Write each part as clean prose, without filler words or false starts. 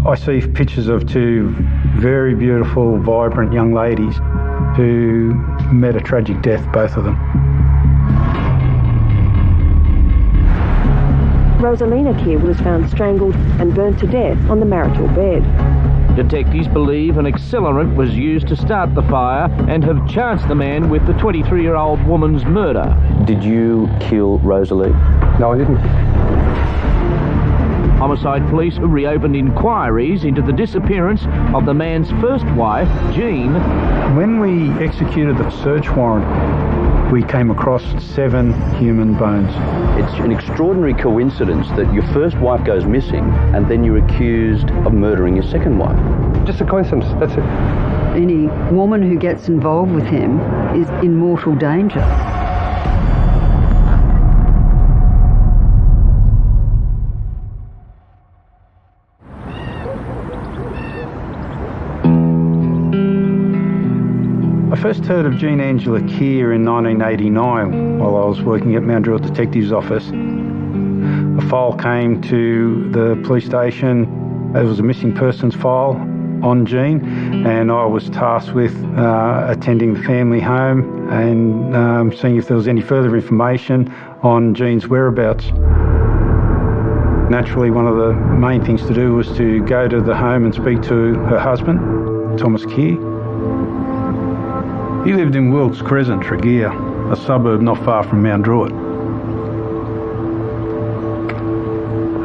I see pictures of two very beautiful, vibrant young ladies who met a tragic death, both of them. Rosalina Keir was found strangled and burnt to death on the marital bed. Detectives believe an accelerant was used to start the fire and have charged the man with the 23-year-old woman's murder. Did you kill Rosalie? No, I didn't. Homicide police reopened inquiries into the disappearance of the man's first wife, Jean. When we executed the search warrant, we came across 7 human bones. It's an extraordinary coincidence that your first wife goes missing and then you're accused of murdering your second wife. Just a coincidence, that's it. Any woman who gets involved with him is in mortal danger. I first heard of Jean Angela Keir in 1989 while I was working at Mount Druitt Detective's office. A file came to the police station. It was a missing persons file on Jean, and I was tasked with attending the family home and seeing if there was any further information on Jean's whereabouts. Naturally, one of the main things to do was to go to the home and speak to her husband, Thomas Keir. He lived in Wilkes Crescent, Tregear, a suburb not far from Mount Druitt.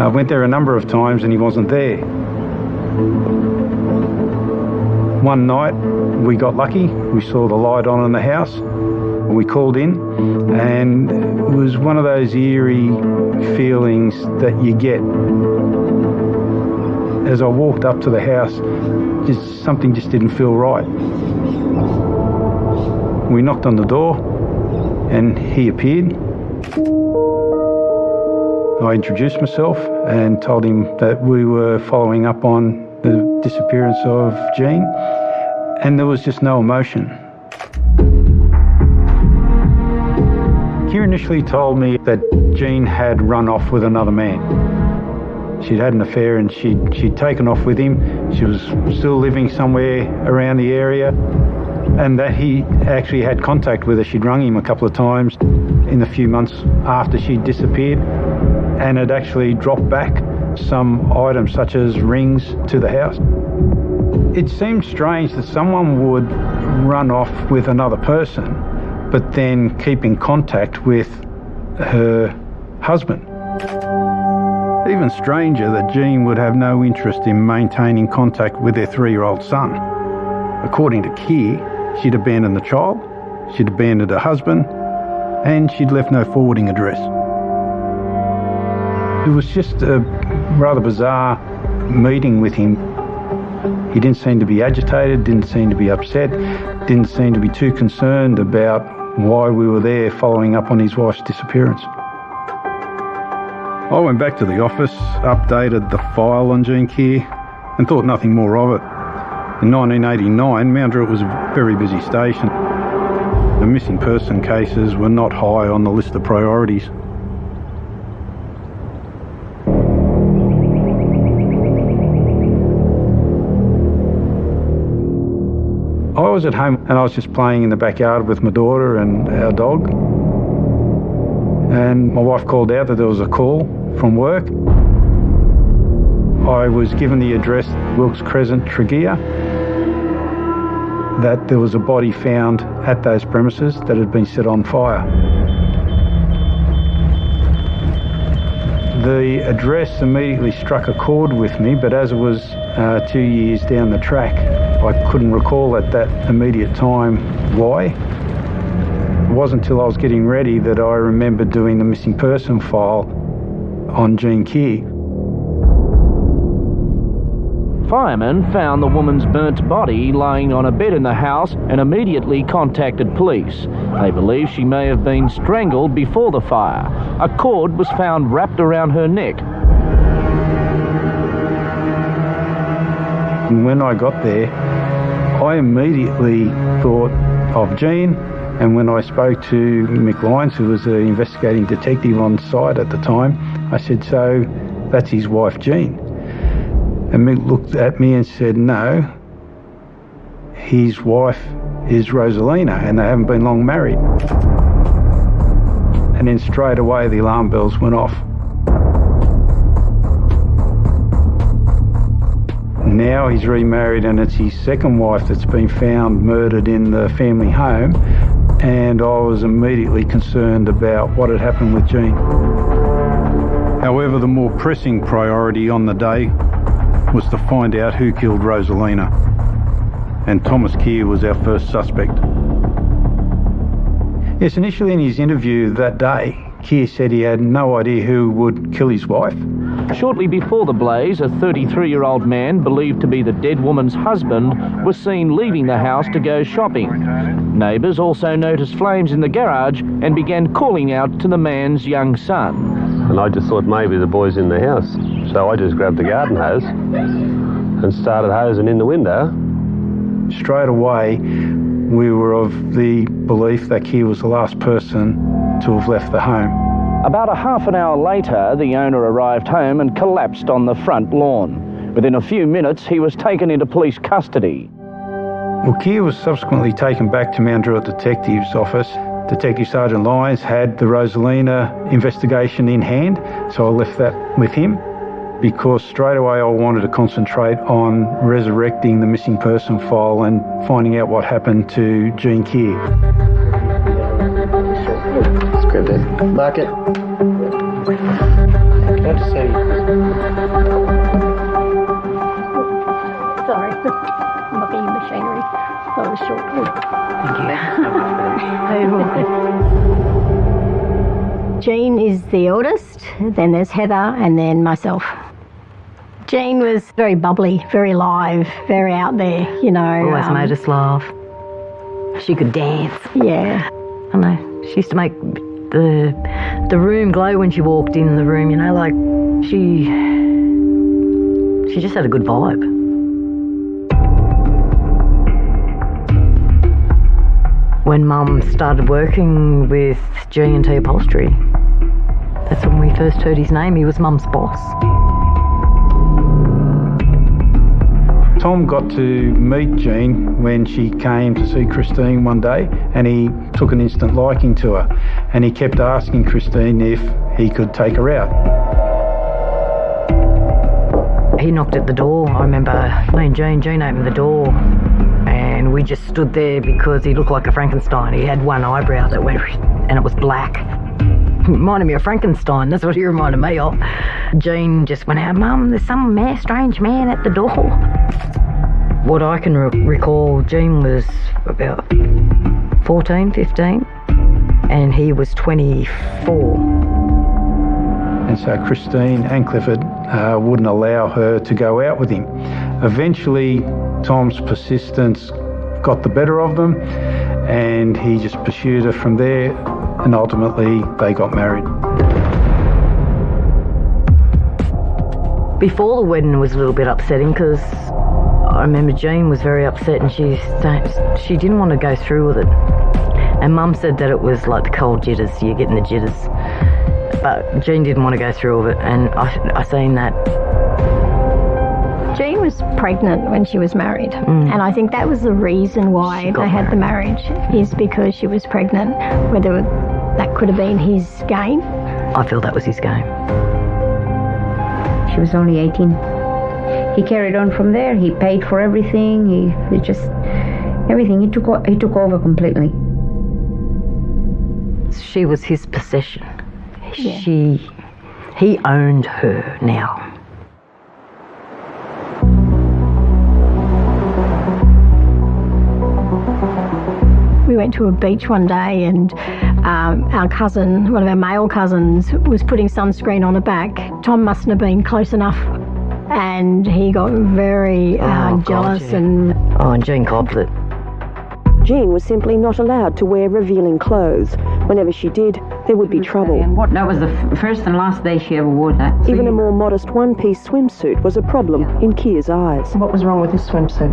I went there a number of times and he wasn't there. One night we got lucky, we saw the light on in the house. We called in and it was one of those eerie feelings that you get. As I walked up to the house, something just didn't feel right. We knocked on the door and he appeared. I introduced myself and told him that we were following up on the disappearance of Jean, and there was just no emotion. Keir initially told me that Jean had run off with another man. She'd had an affair and she'd taken off with him. She was still living somewhere around the area, and that he actually had contact with her. She'd rung him a couple of times in the few months after she'd disappeared, and had actually dropped back some items such as rings to the house. It seemed strange that someone would run off with another person but then keep in contact with her husband. Even stranger that Jean would have no interest in maintaining contact with their 3-year-old son. According to Keir, she'd abandoned the child, she'd abandoned her husband, and she'd left no forwarding address. It was just a rather bizarre meeting with him. He didn't seem to be agitated, didn't seem to be upset, didn't seem to be too concerned about why we were there following up on his wife's disappearance. I went back to the office, updated the file on Jean Keir, and thought nothing more of it. In 1989, Mount Druitt was a very busy station. The missing person cases were not high on the list of priorities. I was at home and I was just playing in the backyard with my daughter and our dog. And my wife called out that there was a call from work. I was given the address, Wilkes Crescent, Tregear, that there was a body found at those premises that had been set on fire. The address immediately struck a chord with me, but as it was 2 years down the track, I couldn't recall at that immediate time why. It wasn't until I was getting ready that I remembered doing the missing person file on Jean Keir. firemen found the woman's burnt body lying on a bed in the house and immediately contacted police. They believe she may have been strangled before the fire. A cord was found wrapped around her neck. When I got there, I immediately thought of Jean, and when I spoke to Mick Lyons, who was the investigating detective on site at the time, I said, "So that's his wife, Jean?" And Mick looked at me and said, "No, his wife is Rosalina, and they haven't been long married." And then straight away the alarm bells went off. Now he's remarried, and it's his second wife that's been found murdered in the family home, and I was immediately concerned about what had happened with Jean. However, the more pressing priority on the day was to find out who killed Rosalina, and Thomas Keir was our first suspect. Yes, initially in his interview that day, Keir said he had no idea who would kill his wife. Shortly before the blaze, a 33-year-old man, believed to be the dead woman's husband, was seen leaving the house to go shopping. Neighbours also noticed flames in the garage and began calling out to the man's young son. And I just thought maybe the boy's in the house. So I just grabbed the garden hose and started hosing in the window. Straight away, we were of the belief that Keir was the last person to have left the home. About a half an hour later, the owner arrived home and collapsed on the front lawn. Within a few minutes, he was taken into police custody. Well, Keir was subsequently taken back to Mount Druitt Detective's office. Detective Sergeant Lyons had the Rosalina investigation in hand, so I left that with him because straight away I wanted to concentrate on resurrecting the missing person file and finding out what happened to Jean Keir. Grab that. Mark it. Glad to see you. Sorry. I'm looking at machinery. That was short. Thank you. Jean is the eldest, then there's Heather, and then myself. Jean was very bubbly, very live, very out there, you know. Always made us laugh. She could dance. Yeah. I know. She used to make the room glow when she walked in the room, you know, like she just had a good vibe. When Mum started working with G&T Upholstery, that's when we first heard his name. He was Mum's boss. Tom got to meet Jean when she came to see Christine one day, and he took an instant liking to her, and he kept asking Christine if he could take her out. He knocked at the door. I remember me and Jean opened the door, and we just stood there because he looked like a Frankenstein. He had one eyebrow that went, and it was black. Reminded me of Frankenstein, that's what he reminded me of. Jean just went out, "Mum, there's some strange man at the door." What I can recall, Jean was about 14, 15, and he was 24. And so Christine and Clifford wouldn't allow her to go out with him. Eventually, Tom's persistence got the better of them, and he just pursued her from there, and ultimately they got married. Before the wedding, it was a little bit upsetting because I remember Jean was very upset, and she didn't want to go through with it. And Mum said that it was like the cold jitters, you're getting the jitters. But Jean didn't want to go through with it, and I seen that. Jean was pregnant when she was married, and I think that was the reason why they had the marriage, is because she was pregnant. Whether that could have been his game. I feel that was his game. She was only 18. He carried on from there. He paid for everything. He just everything. He took over completely. She was his possession. Yeah. He owned her now. We went to a beach one day, and our cousin, one of our male cousins, was putting sunscreen on her back. Tom mustn't have been close enough And he got very jealous and... Oh, and Jean copped it. Jean was simply not allowed to wear revealing clothes. Whenever she did, there would be trouble. That was the first and last day she ever wore that. Even a more modest one-piece swimsuit was a problem in Kia's eyes. What was wrong with his swimsuit?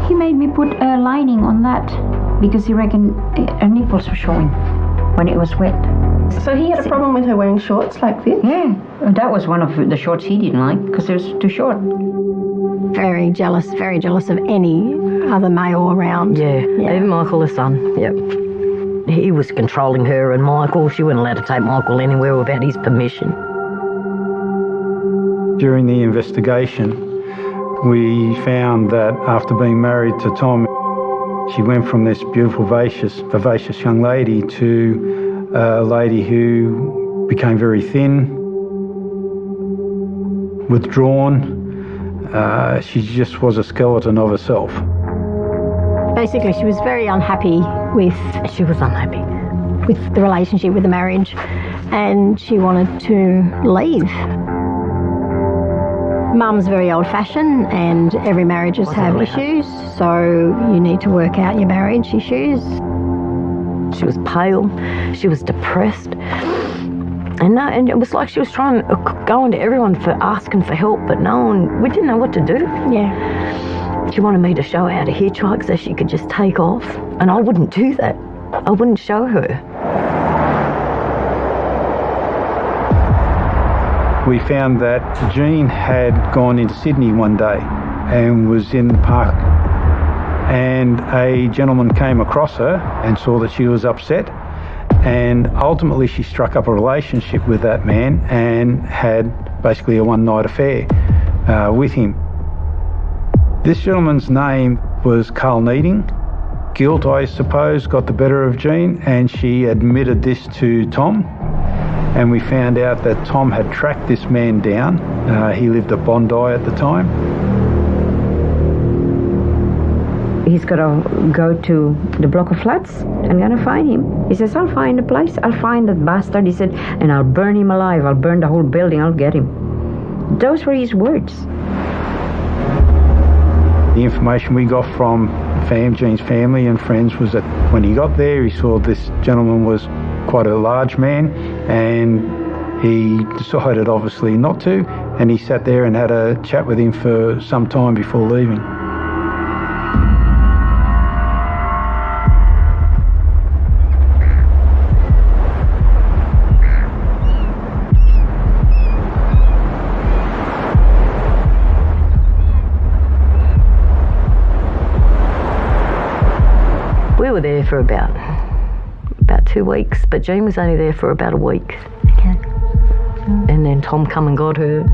He made me put a lining on that because he reckoned her nipples were showing when it was wet. So he had a problem with her wearing shorts like this? Yeah, that was one of the shorts he didn't like because it was too short. Very jealous of any other male around. Yeah, even Michael, the son, yep. He was controlling her and Michael. She wasn't allowed to take Michael anywhere without his permission. During the investigation, we found that after being married to Tom, she went from this beautiful, vivacious young lady to a lady who became very thin, withdrawn. She just was a skeleton of herself. Basically, she was very unhappy with the relationship, with the marriage, and she wanted to leave. Mum's very old-fashioned, and every marriages have issues, so you need to work out your marriage issues. She was pale, she was depressed, and it was like she was trying to go into everyone for asking for help, but we didn't know what to do. Yeah. She wanted me to show her how to hitchhike so she could just take off, and I wouldn't do that. I wouldn't show her. We found that Jean had gone into Sydney one day and was in the park, and a gentleman came across her and saw that she was upset, and ultimately she struck up a relationship with that man and had basically a one-night affair with him. This gentleman's name was Carl Needing. Guilt, I suppose, got the better of Jean, and she admitted this to Tom. And we found out that Tom had tracked this man down. He lived at Bondi at the time. He's got to go to the block of flats. I'm going to find him. He says, I'll find the place. I'll find that bastard. He said, and I'll burn him alive. I'll burn the whole building. I'll get him. Those were his words. The information we got from Jean's family and friends was that when he got there, he saw this gentleman was quite a large man, and he decided obviously not to, and he sat there and had a chat with him for some time before leaving. We were there for about 2 weeks, but Jean was only there for about a week. Okay. And then Tom come and got her.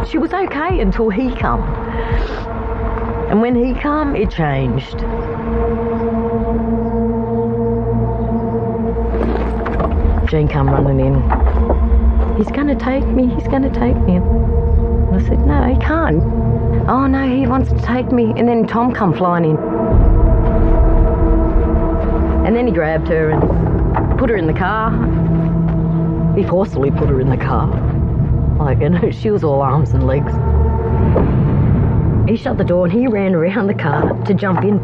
She was okay until he come. And when he come, it changed. Jean come running in. He's going to take me. And I said, no, he can't. Oh no, he wants to take me. And then Tom come flying in. And then he grabbed her and put her in the car. He forcefully put her in the car. She was all arms and legs. He shut the door and he ran around the car to jump in.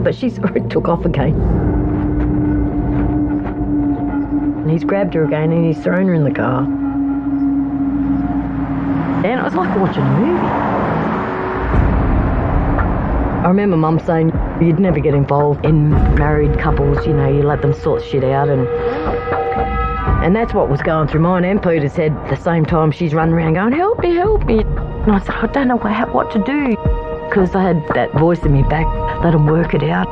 But she saw it took off again. And he's grabbed her again and he's thrown her in the car. And it was like watching a movie. I remember Mum saying you'd never get involved in married couples, you let them sort shit out, and that's what was going through mine and Peter's head at the same time. She's running around going, help me. And I said, I don't know what to do, because I had that voice in me back, let them work it out.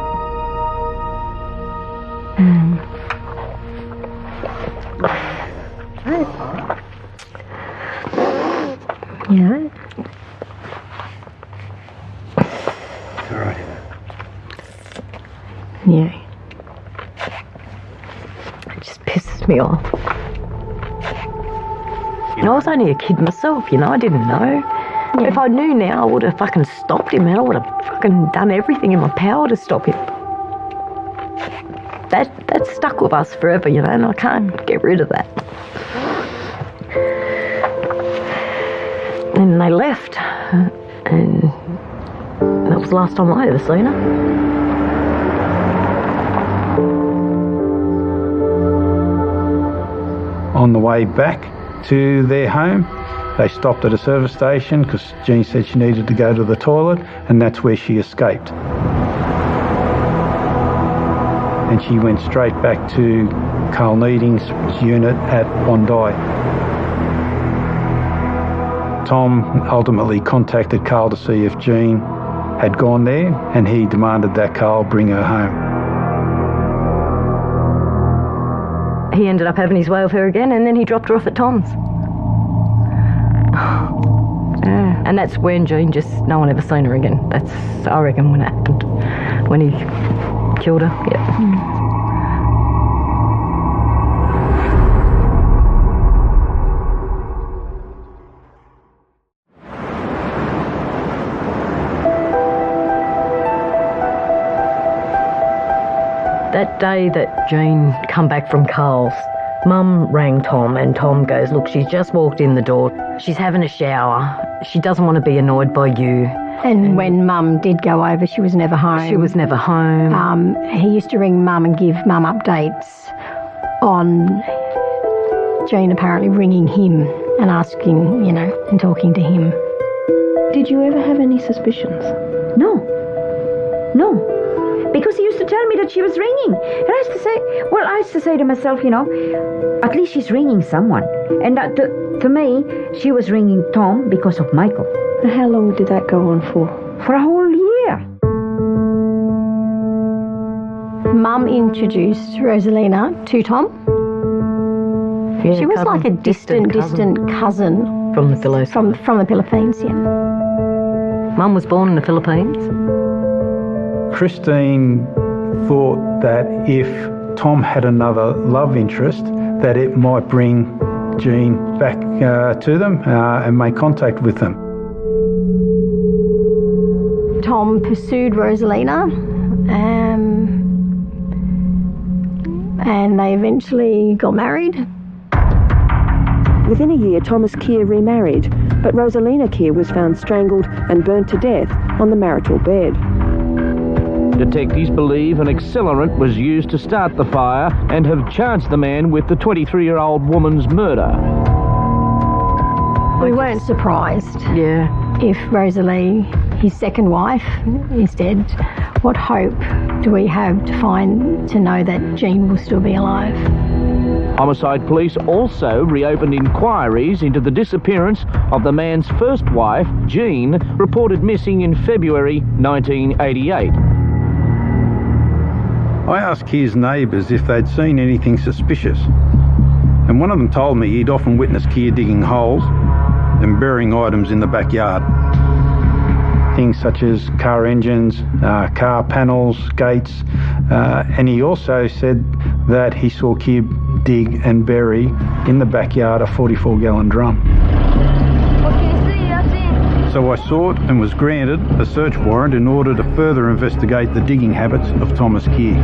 Yeah. All right. Yeah. It just pisses me off. I was only a kid myself, I didn't know. Yeah. If I knew now, I would have fucking stopped him, and I would have fucking done everything in my power to stop him. That stuck with us forever, and I can't get rid of that. And they left. And that was the last time I ever seen her. On the way back to their home, they stopped at a service station because Jean said she needed to go to the toilet, and that's where she escaped. And she went straight back to Carl Needing's unit at Bondi. Tom ultimately contacted Carl to see if Jean had gone there, and he demanded that Carl bring her home. He ended up having his way with her again, and then he dropped her off at Tom's. Yeah. And that's when Jean no one ever seen her again. That's, I reckon, when it happened. When he killed her, yeah. That day that Jean come back from Carl's, Mum rang Tom, and Tom goes, look, she's just walked in the door. She's having a shower. She doesn't want to be annoyed by you. And when Mum did go over, she was never home. She was never home. He used to ring Mum and give Mum updates on Jean apparently ringing him and asking, and talking to him. Did you ever have any suspicions? No. Because he used to tell me that she was ringing. And I used to say to myself, at least she's ringing someone. And to me, she was ringing Tom because of Michael. And how long did that go on for? For a whole year. Mum introduced Rosalina to Tom. Yeah, she was like a distant cousin. From the Philippines. From the Philippines, yeah. Mum was born in the Philippines. Christine thought that if Tom had another love interest, that it might bring Jean back to them and make contact with them. Tom pursued Rosalina, and they eventually got married. Within a year, Thomas Keir remarried, but Rosalina Keir was found strangled and burnt to death on the marital bed. Detectives believe an accelerant was used to start the fire and have charged the man with the 23-year-old woman's murder. We weren't surprised. Yeah. If Rosalie, his second wife, is dead, what hope do we have to know that Jean will still be alive? Homicide police also reopened inquiries into the disappearance of the man's first wife, Jean, reported missing in February 1988. I asked Keir's neighbours if they'd seen anything suspicious, and one of them told me he'd often witnessed Keir digging holes and burying items in the backyard. Things such as car engines, car panels, gates, and he also said that he saw Keir dig and bury in the backyard a 44-gallon drum. So I sought and was granted a search warrant in order to further investigate the digging habits of Thomas Keir.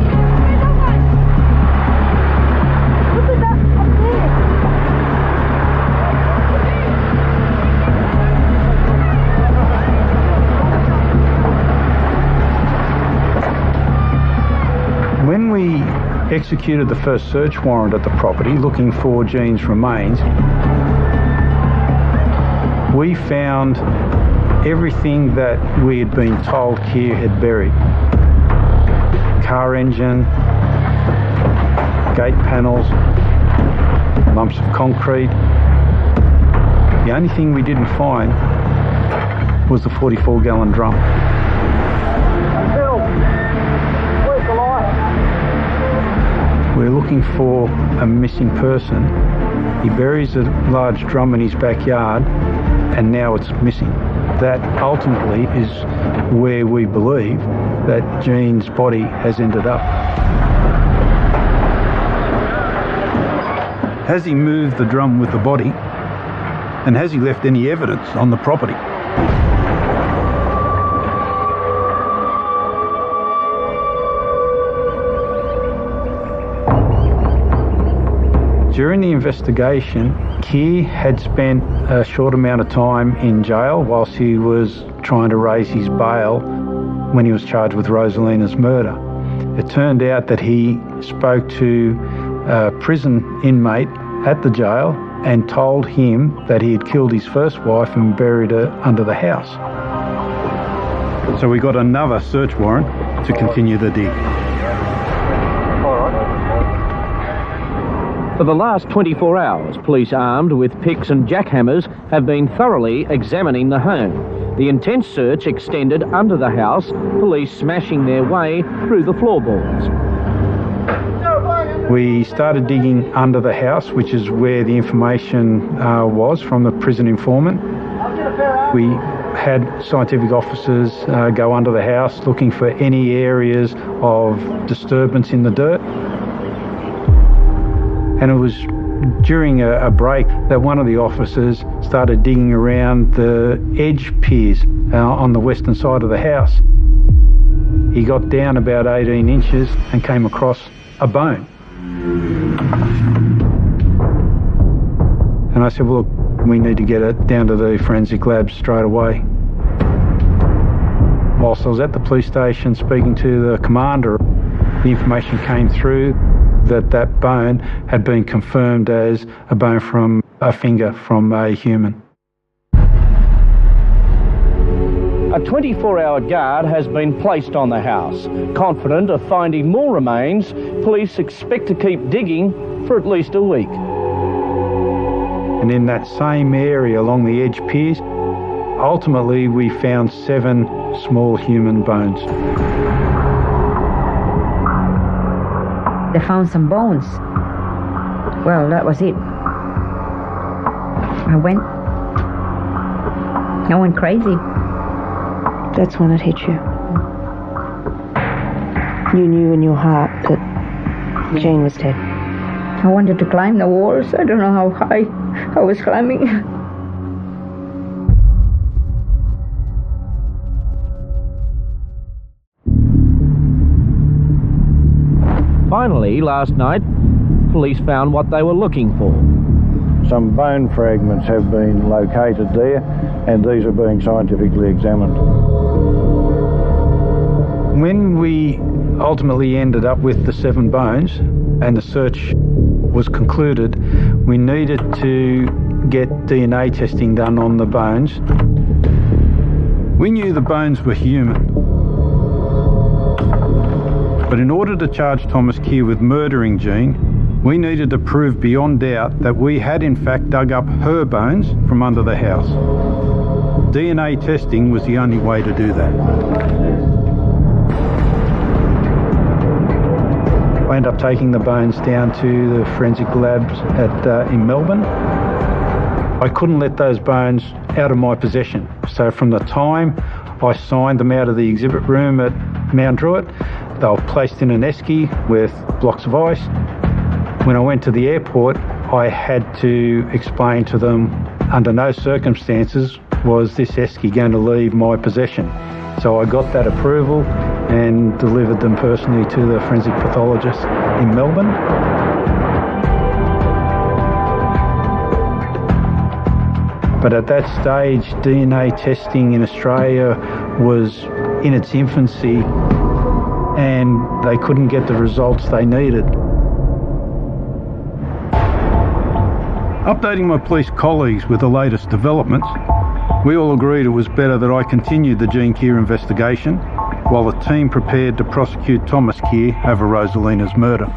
When we executed the first search warrant at the property looking for Jean's remains, we found everything that we had been told Keir had buried. Car engine, gate panels, lumps of concrete. The only thing we didn't find was the 44-gallon drum. Bill, where's the light? We're looking for a missing person. He buries a large drum in his backyard, and now it's missing. That ultimately is where we believe that Jean's body has ended up. Has he moved the drum with the body? And has he left any evidence on the property? During the investigation, Keir had spent a short amount of time in jail whilst he was trying to raise his bail when he was charged with Rosalina's murder. It turned out that he spoke to a prison inmate at the jail and told him that he had killed his first wife and buried her under the house. So we got another search warrant to continue the dig. For the last 24 hours, police armed with picks and jackhammers have been thoroughly examining the home. The intense search extended under the house, police smashing their way through the floorboards. We started digging under the house, which is where the information was from the prison informant. We had scientific officers go under the house looking for any areas of disturbance in the dirt. And it was during a break that one of the officers started digging around the edge piers on the western side of the house. He got down about 18 inches and came across a bone. And I said, well, look, we need to get it down to the forensic lab straight away. Whilst I was at the police station speaking to the commander, the information came through that bone had been confirmed as a bone from a finger from a human. A 24-hour guard has been placed on the house. Confident of finding more remains, police expect to keep digging for at least a week. And in that same area along the edge piers, ultimately we found 7 small human bones. They found some bones. Well, that was it. I went crazy. That's when it hit you. You knew in your heart that Jane was dead. I wanted to climb the walls. I don't know how high I was climbing. Finally, last night, police found what they were looking for. Some bone fragments have been located there, and these are being scientifically examined. When we ultimately ended up with the 7 bones and the search was concluded, we needed to get DNA testing done on the bones. We knew the bones were human. But in order to charge Thomas Keir with murdering Jean, we needed to prove beyond doubt that we had in fact dug up her bones from under the house. DNA testing was the only way to do that. I ended up taking the bones down to the forensic labs in Melbourne. I couldn't let those bones out of my possession. So from the time I signed them out of the exhibit room at Mount Druitt, they were placed in an esky with blocks of ice. When I went to the airport, I had to explain to them under no circumstances was this esky going to leave my possession. So I got that approval and delivered them personally to the forensic pathologist in Melbourne. But at that stage, DNA testing in Australia was in its infancy and they couldn't get the results they needed. Updating my police colleagues with the latest developments, we all agreed it was better that I continued the Jean Keir investigation while the team prepared to prosecute Thomas Keir over Rosalina's murder.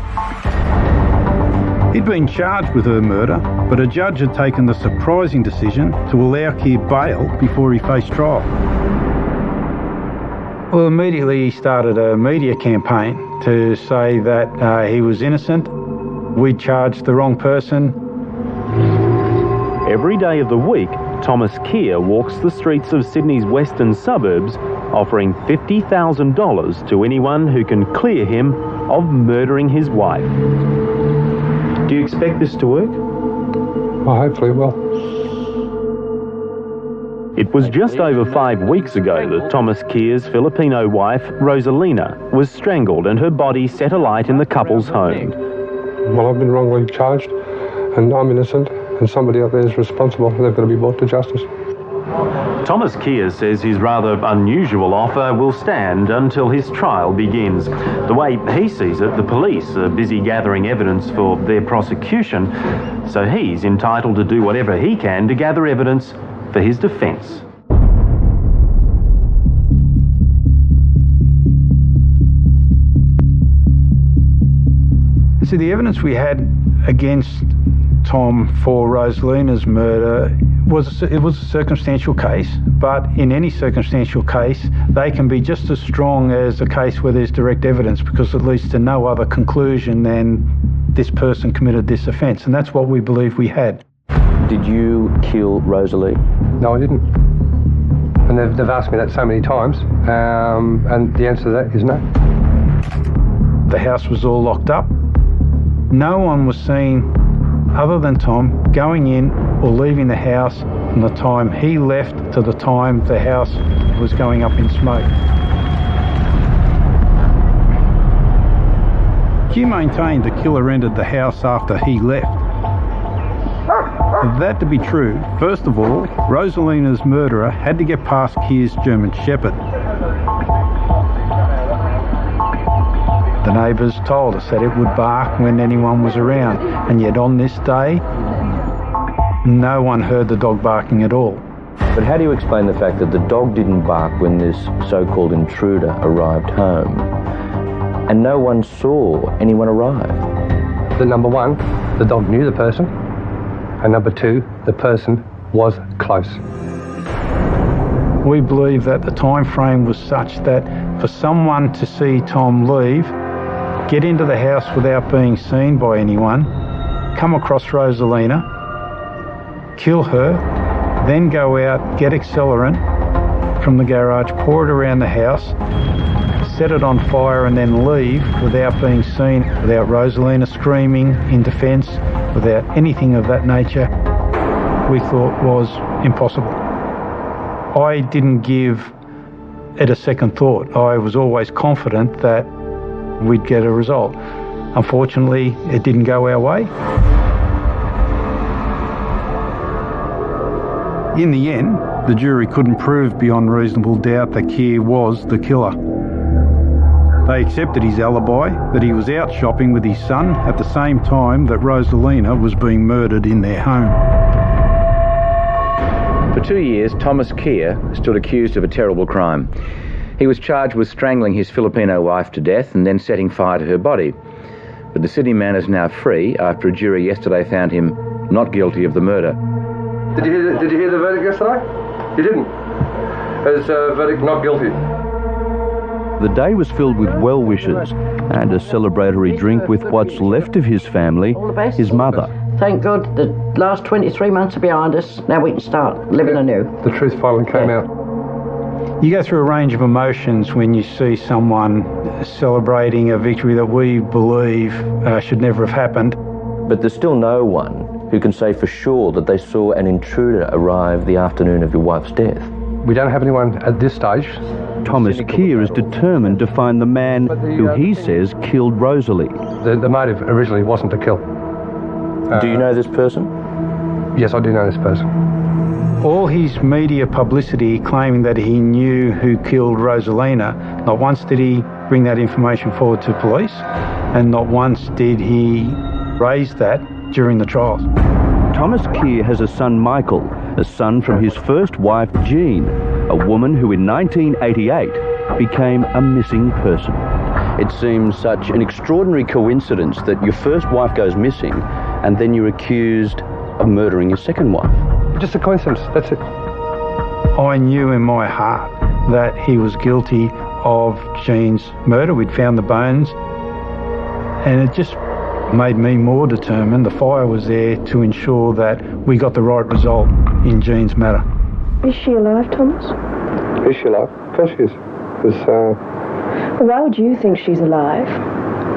He'd been charged with her murder, but a judge had taken the surprising decision to allow Keir bail before he faced trial. Well, immediately he started a media campaign to say that he was innocent. We charged the wrong person. Every day of the week, Thomas Keir walks the streets of Sydney's western suburbs, offering $50,000 to anyone who can clear him of murdering his wife. Do you expect this to work? Well, hopefully it will. It was just over 5 weeks ago that Thomas Keir's Filipino wife, Rosalina, was strangled and her body set alight in the couple's home. Well, I've been wrongly charged. and I'm innocent, and somebody out there is responsible. They've got to be brought to justice. Thomas Keir says his rather unusual offer will stand until his trial begins. The way he sees it, the police are busy gathering evidence for their prosecution, so he's entitled to do whatever he can to gather evidence for his defence. See, the evidence we had against Tom for Rosalina's murder was a circumstantial case, but in any circumstantial case, they can be just as strong as a case where there's direct evidence, because it leads to no other conclusion than this person committed this offence, and that's what we believe we had. Did you kill Rosalie? No, I didn't. And they've asked me that so many times, and the answer to that is no. The house was all locked up. No one was seen, other than Tom, going in or leaving the house from the time he left to the time the house was going up in smoke. Q maintained the killer entered the house after he left. For that to be true, first of all, Rosalina's murderer had to get past Keir's German Shepherd. The neighbours told us that it would bark when anyone was around, and yet on this day, no one heard the dog barking at all. But how do you explain the fact that the dog didn't bark when this so-called intruder arrived home, and no one saw anyone arrive? The number one, the dog knew the person, and number two, the person was close. We believe that the time frame was such that for someone to see Tom leave, get into the house without being seen by anyone, come across Rosalina, kill her, then go out, get accelerant from the garage, pour it around the house, set it on fire and then leave without being seen, without Rosalina screaming in defence, without anything of that nature, we thought was impossible. I didn't give it a second thought. I was always confident that we'd get a result. Unfortunately, it didn't go our way. In the end, the jury couldn't prove beyond reasonable doubt that Keir was the killer. They accepted his alibi, that he was out shopping with his son at the same time that Rosalina was being murdered in their home. For 2 years, Thomas Keir stood accused of a terrible crime. He was charged with strangling his Filipino wife to death and then setting fire to her body. But the Sydney man is now free after a jury yesterday found him not guilty of the murder. Did you hear the verdict yesterday? You didn't. It's a verdict not guilty. The day was filled with well wishes and a celebratory drink with what's left of his family, his mother. Thank God the last 23 months are behind us. Now we can start living anew. The truth finally came out. You go through a range of emotions when you see someone celebrating a victory that we believe should never have happened. But there's still no one who can say for sure that they saw an intruder arrive the afternoon of your wife's death. We don't have anyone at this stage. Thomas Keir is determined to find the man who he says killed Rosalie. The motive originally wasn't to kill. Do you know this person? Yes, I do know this person. All his media publicity claiming that he knew who killed Rosalina, not once did he bring that information forward to police, and not once did he raise that during the trials. Thomas Keir has a son, Michael, a son from his first wife, Jean, a woman who in 1988 became a missing person. It seems such an extraordinary coincidence that your first wife goes missing and then you're accused of murdering your second wife. Just a coincidence, that's it. I knew in my heart that he was guilty of Jean's murder. We'd found the bones, and it just made me more determined. The fire was there to ensure that we got the right result in Jean's matter. Is she alive, Thomas? Is she alive? Of course she is. Why would you think she's alive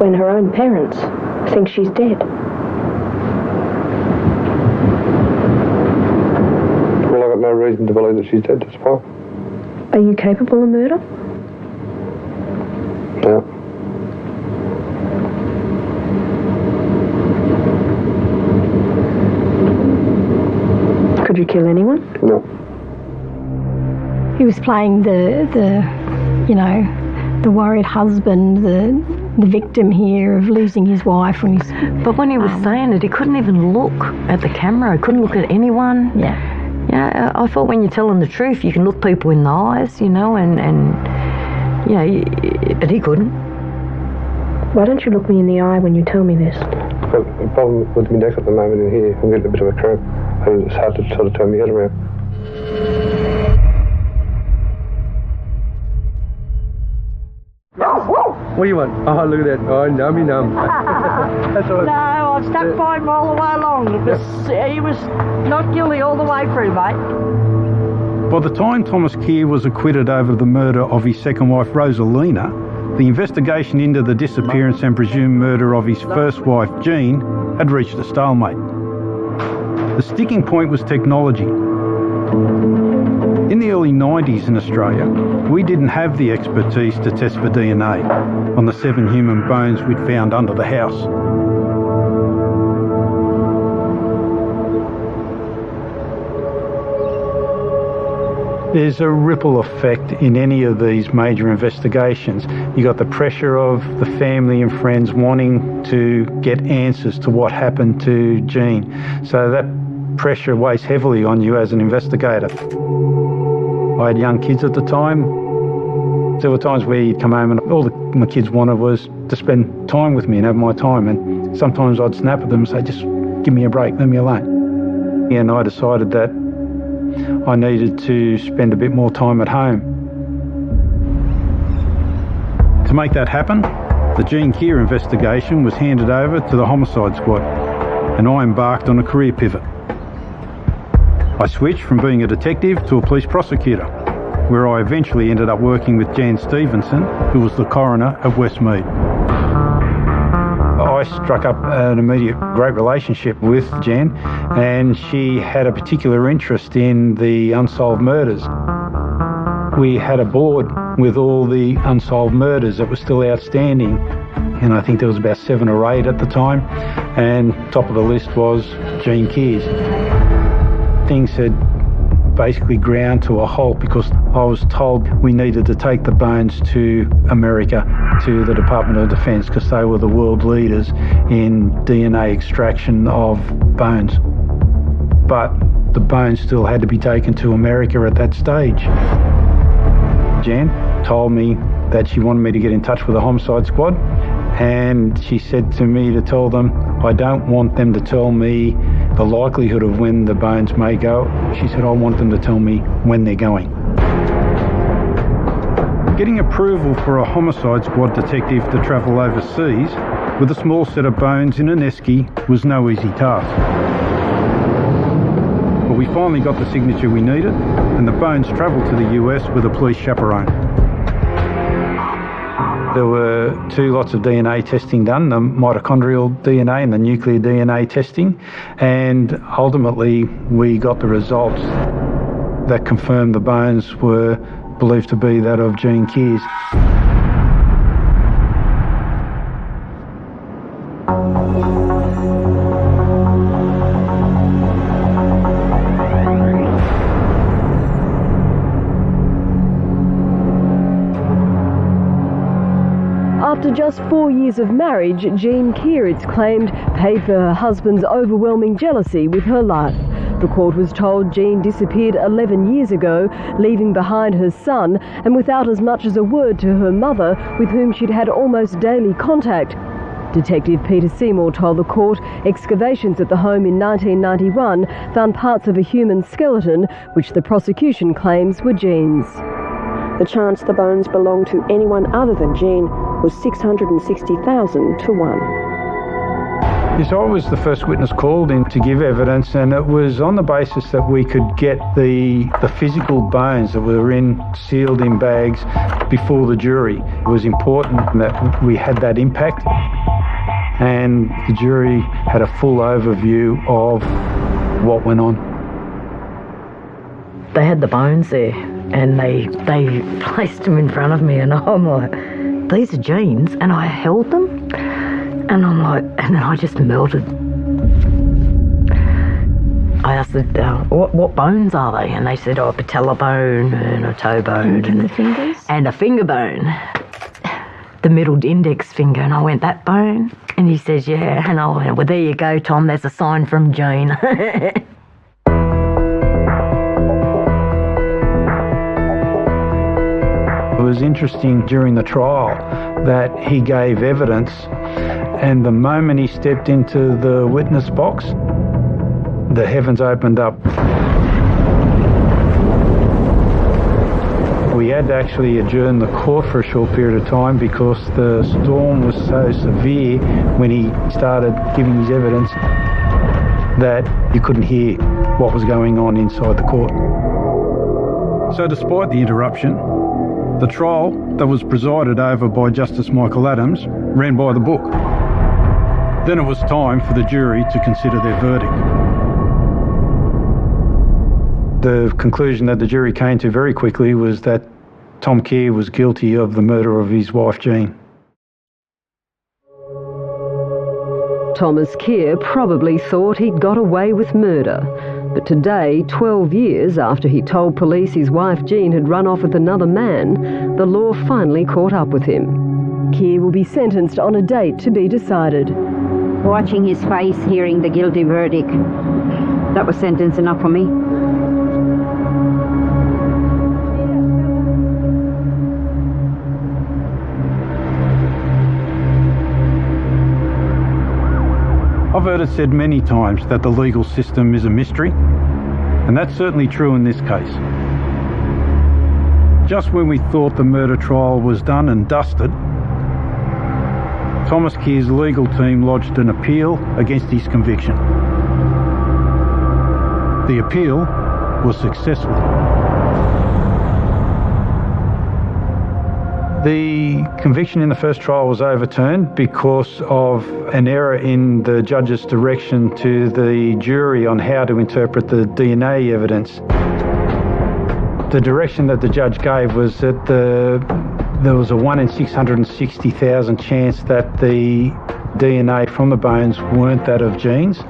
when her own parents think she's dead? Well, I've got no reason to believe that she's dead, that's fine. Are you capable of murder? No. kill anyone? No. He was playing the worried husband, the victim here of losing his wife. But when he was saying it, he couldn't even look at the camera. He couldn't look at anyone. Yeah. Yeah, I thought when you're telling the truth, you can look people in the eyes, but he couldn't. Why don't you look me in the eye when you tell me this? The problem with my neck at the moment in here, I'm getting a bit of a cramp. It's hard to sort of turn my head around. What do you want? Oh, look at that. Oh, nummy num. That's all. No, I've stuck by him all the way along. He was not guilty all the way through, mate. By the time Thomas Keir was acquitted over the murder of his second wife, Rosalina, the investigation into the disappearance and presumed murder of his first wife, Jean, had reached a stalemate. The sticking point was technology. In the early 90s in Australia, we didn't have the expertise to test for DNA on the 7 human bones we'd found under the house. There's a ripple effect in any of these major investigations. You got the pressure of the family and friends wanting to get answers to what happened to Jean. So that pressure weighs heavily on you as an investigator. I had young kids at the time. There were times where you'd come home and all my kids wanted was to spend time with me and have my time. And sometimes I'd snap at them and say, just give me a break, leave me alone. And I decided that I needed to spend a bit more time at home. To make that happen, the Jean Keir investigation was handed over to the Homicide Squad, and I embarked on a career pivot. I switched from being a detective to a police prosecutor, where I eventually ended up working with Jan Stevenson, who was the coroner of Westmead. I struck up an immediate great relationship with Jan, and she had a particular interest in the unsolved murders. We had a board with all the unsolved murders that were still outstanding, and I think there was about 7 or 8 at the time, and top of the list was Jean Keir's. Things had basically ground to a halt because I was told we needed to take the bones to America, to the Department of Defence, because they were the world leaders in DNA extraction of bones. But the bones still had to be taken to America at that stage. Jan told me that she wanted me to get in touch with the Homicide Squad, and she said to me to tell them I don't want them to tell me the likelihood of when the bones may go. She said I want them to tell me when they're going. Getting approval for a Homicide Squad detective to travel overseas with a small set of bones in an esky was no easy task. But we finally got the signature we needed, and the bones travelled to the US with a police chaperone. There were 2 lots of DNA testing done, the mitochondrial DNA and the nuclear DNA testing, and ultimately we got the results that confirmed the bones were believed to be that of Jean Keir's. After just 4 years of marriage, Jean Keir, it's claimed, paid for her husband's overwhelming jealousy with her life. The court was told Jean disappeared 11 years ago, leaving behind her son and without as much as a word to her mother, with whom she'd had almost daily contact. Detective Peter Seymour told the court excavations at the home in 1991 found parts of a human skeleton, which the prosecution claims were Jean's. The chance the bones belonged to anyone other than Jean was 660,000 to 1. Yes, I was the first witness called in to give evidence, and it was on the basis that we could get the physical bones that were sealed in bags before the jury. It was important that we had that impact, and the jury had a full overview of what went on. They had the bones there, and they placed them in front of me, and I'm like, these are Jean's, and I held them, and I'm like, and then I just melted. I asked, what bones are they? And they said, a patella bone and a toe bone. And the fingers? And a finger bone. The middle index finger. And I went, that bone? And he says, yeah. And I went, well, there you go, Tom. There's a sign from Jean. It was interesting during the trial that he gave evidence, and the moment he stepped into the witness box, the heavens opened up. We had to actually adjourn the court for a short period of time because the storm was so severe when he started giving his evidence that you couldn't hear what was going on inside the court. So despite the interruption, the trial that was presided over by Justice Michael Adams ran by the book. Then it was time for the jury to consider their verdict. The conclusion that the jury came to very quickly was that Tom Keir was guilty of the murder of his wife Jean. Thomas Keir probably thought he'd got away with murder. But today, 12 years after he told police his wife Jean had run off with another man, the law finally caught up with him. Keir will be sentenced on a date to be decided. Watching his face, hearing the guilty verdict, that was sentence enough for me. I've heard it said many times that the legal system is a mystery, and that's certainly true in this case. Just when we thought the murder trial was done and dusted, Thomas Keir's legal team lodged an appeal against his conviction. The appeal was successful. The conviction in the first trial was overturned because of an error in the judge's direction to the jury on how to interpret the DNA evidence. The direction that the judge gave was that there was a 1 in 660,000 chance that the DNA from the bones weren't that of Jean's,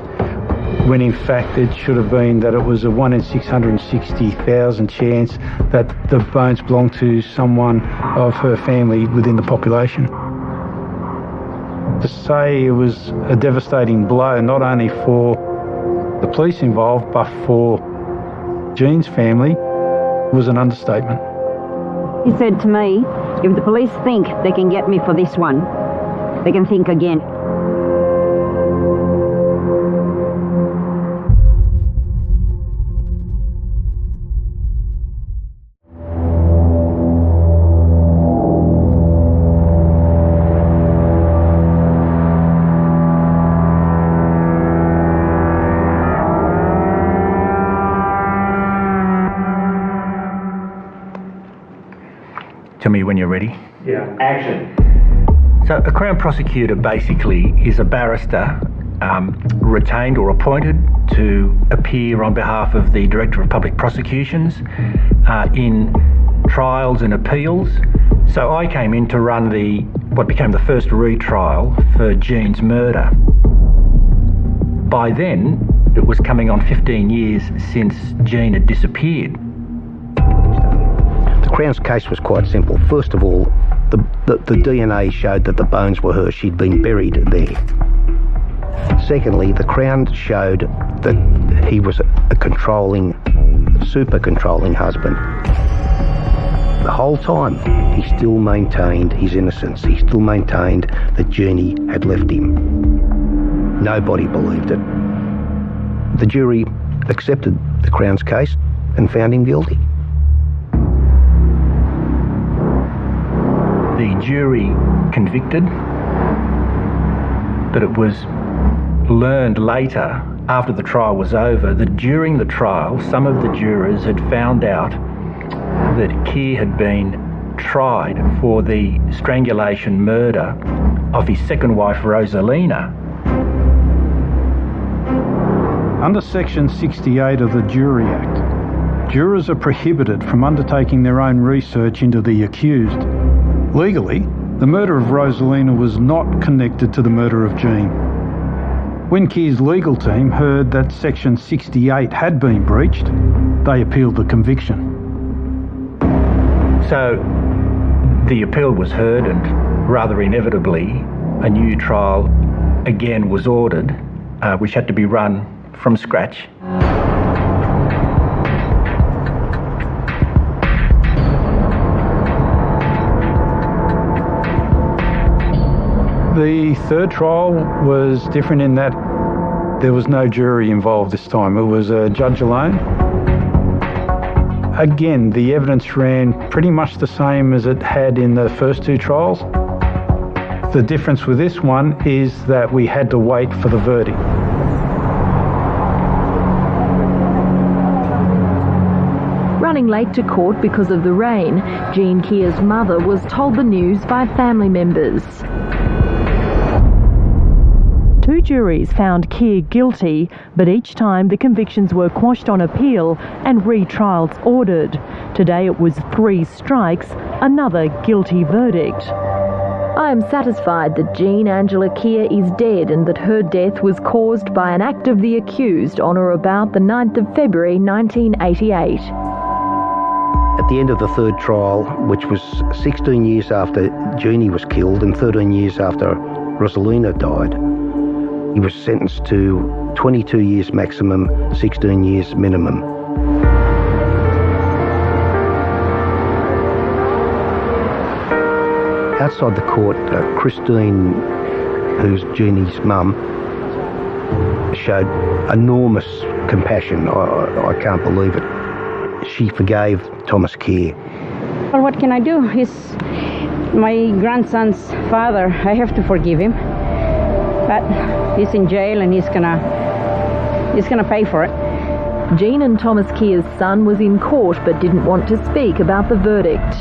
when in fact it should have been that it was a 1 in 660,000 chance that the bones belonged to someone of her family within the population. To say it was a devastating blow not only for the police involved but for Jean's family was an understatement. He said to me, if the police think they can get me for this one, they can think again. Tell me when you're ready. Yeah. Action. So a Crown prosecutor basically is a barrister retained or appointed to appear on behalf of the Director of Public Prosecutions in trials and appeals. So I came in to run what became the first retrial for Jean's murder. By then, it was coming on 15 years since Jean had disappeared. The Crown's case was quite simple. First of all, the DNA showed that the bones were hers. She'd been buried there. Secondly, the Crown showed that he was a controlling, super controlling husband. The whole time, he still maintained his innocence. He still maintained that Jeannie had left him. Nobody believed it. The jury accepted the Crown's case and found him guilty. The jury convicted, but it was learned later, after the trial was over, that during the trial, some of the jurors had found out that Keir had been tried for the strangulation murder of his second wife, Rosalina. Under Section 68 of the Jury Act, jurors are prohibited from undertaking their own research into the accused. Legally, the murder of Rosalina was not connected to the murder of Jean. When Keir's legal team heard that Section 68 had been breached, they appealed the conviction. So the appeal was heard, and rather inevitably a new trial again was ordered, which had to be run from scratch. The third trial was different in that there was no jury involved this time. It was a judge alone. Again, the evidence ran pretty much the same as it had in the first two trials. The difference with this one is that we had to wait for the verdict. Running late to court because of the rain, Jean Keir's mother was told the news by family members. Two juries found Keir guilty, but each time the convictions were quashed on appeal and retrials ordered. Today it was 3 strikes, another guilty verdict. I am satisfied that Jean Angela Keir is dead and that her death was caused by an act of the accused on or about the 9th of February 1988. At the end of the third trial, which was 16 years after Jeannie was killed and 13 years after Rosalina died, he was sentenced to 22 years maximum, 16 years minimum. Outside the court, Christine, who's Jeannie's mum, showed enormous compassion. I can't believe it. She forgave Thomas Keir. Well, what can I do? He's my grandson's father. I have to forgive him. But he's in jail and he's gonna pay for it. Jean and Thomas Keir's son was in court but didn't want to speak about the verdict.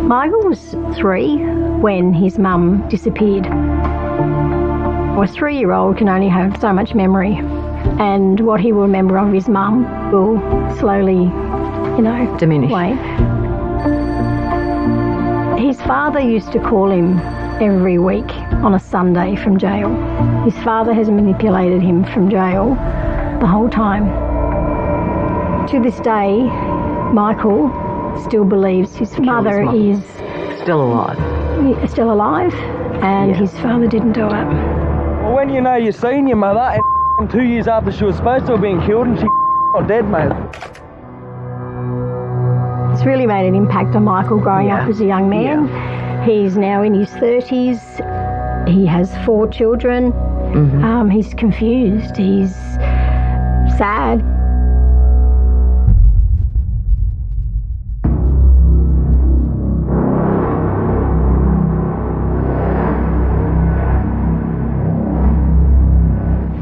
Michael was 3 when his mum disappeared. A 3-year-old can only have so much memory, and what he will remember of his mum will slowly, diminish. Wane. His father used to call him every week on a Sunday from jail. His father has manipulated him from jail the whole time. To this day, Michael still believes his mother is still alive. Still alive, and his father didn't do it. Well, when you seen your mother and 2 years after she was supposed to have been killed and she not dead, mate. It's really made an impact on Michael growing up as a young man. Yeah. He's now in his 30s. He has 4 children. Mm-hmm. He's confused. He's sad.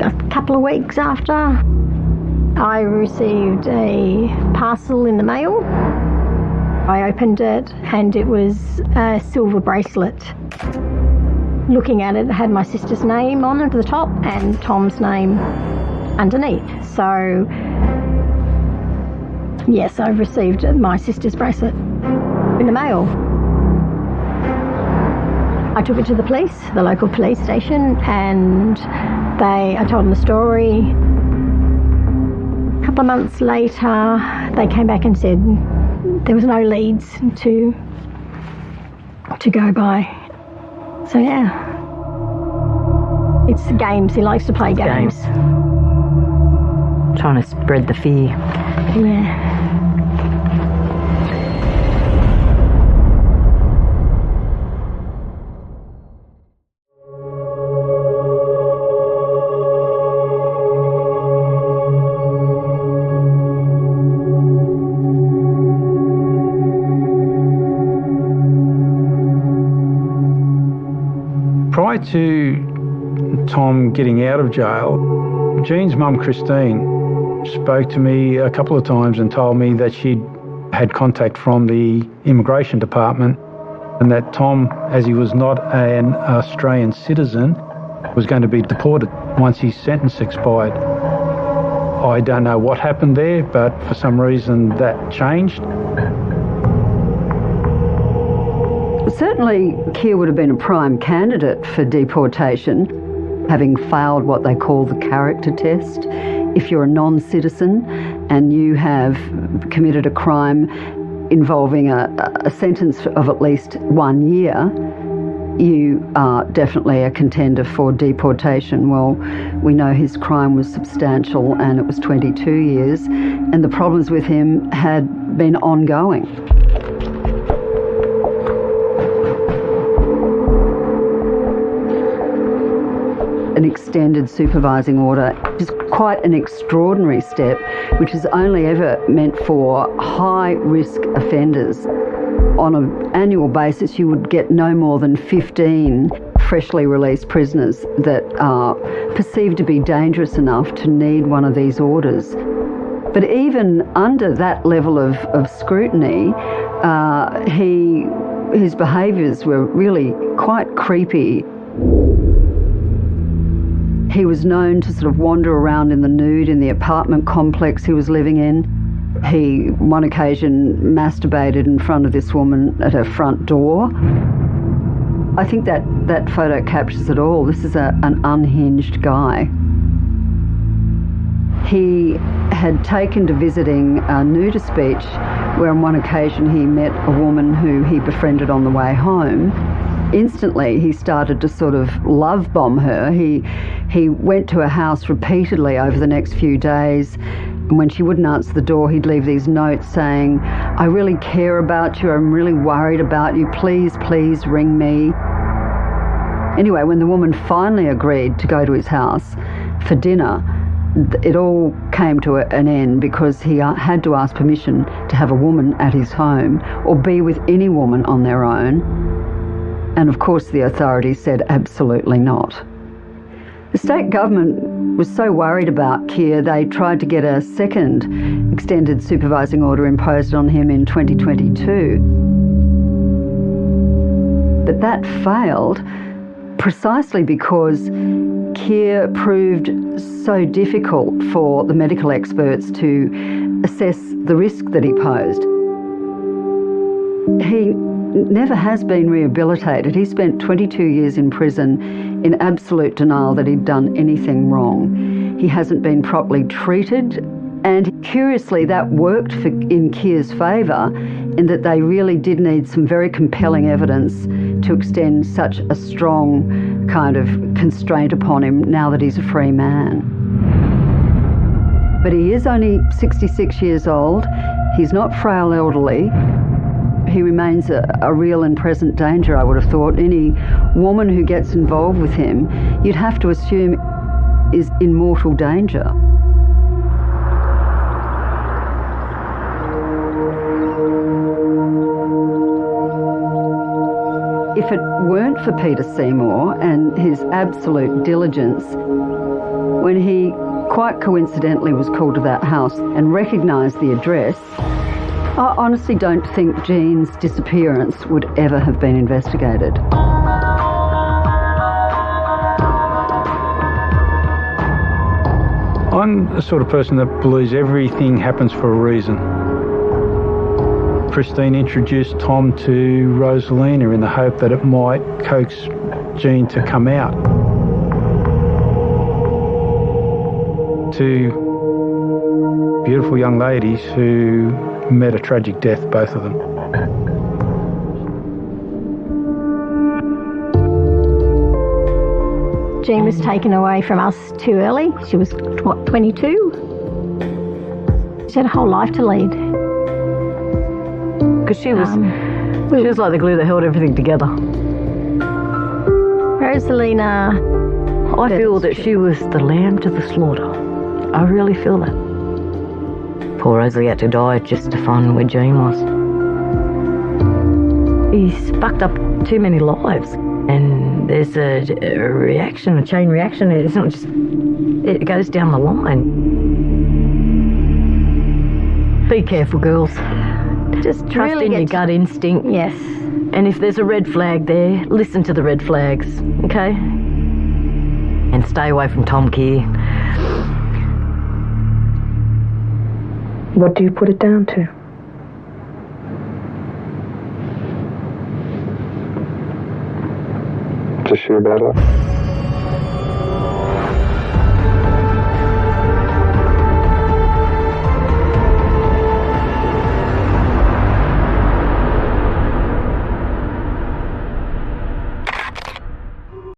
A couple of weeks after, I received a parcel in the mail. I opened it and it was a silver bracelet. Looking at it, it had my sister's name on it at the top and Tom's name underneath. So, yes, I've received my sister's bracelet in the mail. I took it to the police, the local police station, and I told them the story. A couple of months later, they came back and said there was no leads to go by. So yeah, it's games. He likes to play games. Trying to spread the fear. Yeah. Prior to Tom getting out of jail, Jean's mum, Christine, spoke to me a couple of times and told me that she'd had contact from the immigration department and that Tom, as he was not an Australian citizen, was going to be deported once his sentence expired. I don't know what happened there, but for some reason that changed. Certainly, Keir would have been a prime candidate for deportation. having failed what they call the character test. If you're a non-citizen and you have committed a crime involving a sentence of at least 1 year, you are definitely a contender for deportation. Well, we know his crime was substantial and it was 22 years, and the problems with him had been ongoing. An extended supervising order is quite an extraordinary step, which is only ever meant for high-risk offenders. On an annual basis, you would get no more than 15 freshly released prisoners that are perceived to be dangerous enough to need one of these orders. But even under that level of scrutiny, his behaviours were really quite creepy. He was known to sort of wander around in the nude in the apartment complex he was living in. He, one occasion, masturbated in front of this woman at her front door. I think that photo captures it all. This is an unhinged guy. He had taken to visiting a nudist beach where on one occasion he met a woman who he befriended on the way home. Instantly, he started to sort of love bomb her. He went to her house repeatedly over the next few days. And when she wouldn't answer the door, he'd leave these notes saying, "I really care about you. I'm really worried about you. Please, please ring me." Anyway, when the woman finally agreed to go to his house for dinner, it all came to an end because he had to ask permission to have a woman at his home or be with any woman on their own. And of course the authorities said absolutely not. The state government was so worried about Keir, they tried to get a second extended supervising order imposed on him in 2022. But that failed precisely because Keir proved so difficult for the medical experts to assess the risk that he posed. He never has been rehabilitated. He spent 22 years in prison in absolute denial that he'd done anything wrong. He hasn't been properly treated, and curiously that worked in Keir's favour in that they really did need some very compelling evidence to extend such a strong kind of constraint upon him now that he's a free man. But he is only 66 years old. He's not frail elderly. He remains a real and present danger, I would have thought. Any woman who gets involved with him, you'd have to assume is in mortal danger. If it weren't for Peter Seymour and his absolute diligence, when he quite coincidentally was called to that house and recognised the address, I honestly don't think Jean's disappearance would ever have been investigated. I'm the sort of person that believes everything happens for a reason. Christine introduced Tom to Rosalina in the hope that it might coax Jean to come out. Two beautiful young ladies who met a tragic death, both of them. Jean was taken away from us too early. She was, 22? She had a whole life to lead. Because she was like the glue that held everything together. Rosalina. I feel that she was the lamb to the slaughter. I really feel that. Poor Rosalie had to die just to find where Jean was. He's fucked up too many lives, and there's a reaction, a chain reaction. It's not just, it goes down the line. Be careful, girls. Just trust really in your gut instinct. Yes. And if there's a red flag there, listen to the red flags, okay? And stay away from Tom Keir. What do you put it down to? Just sheer bad luck.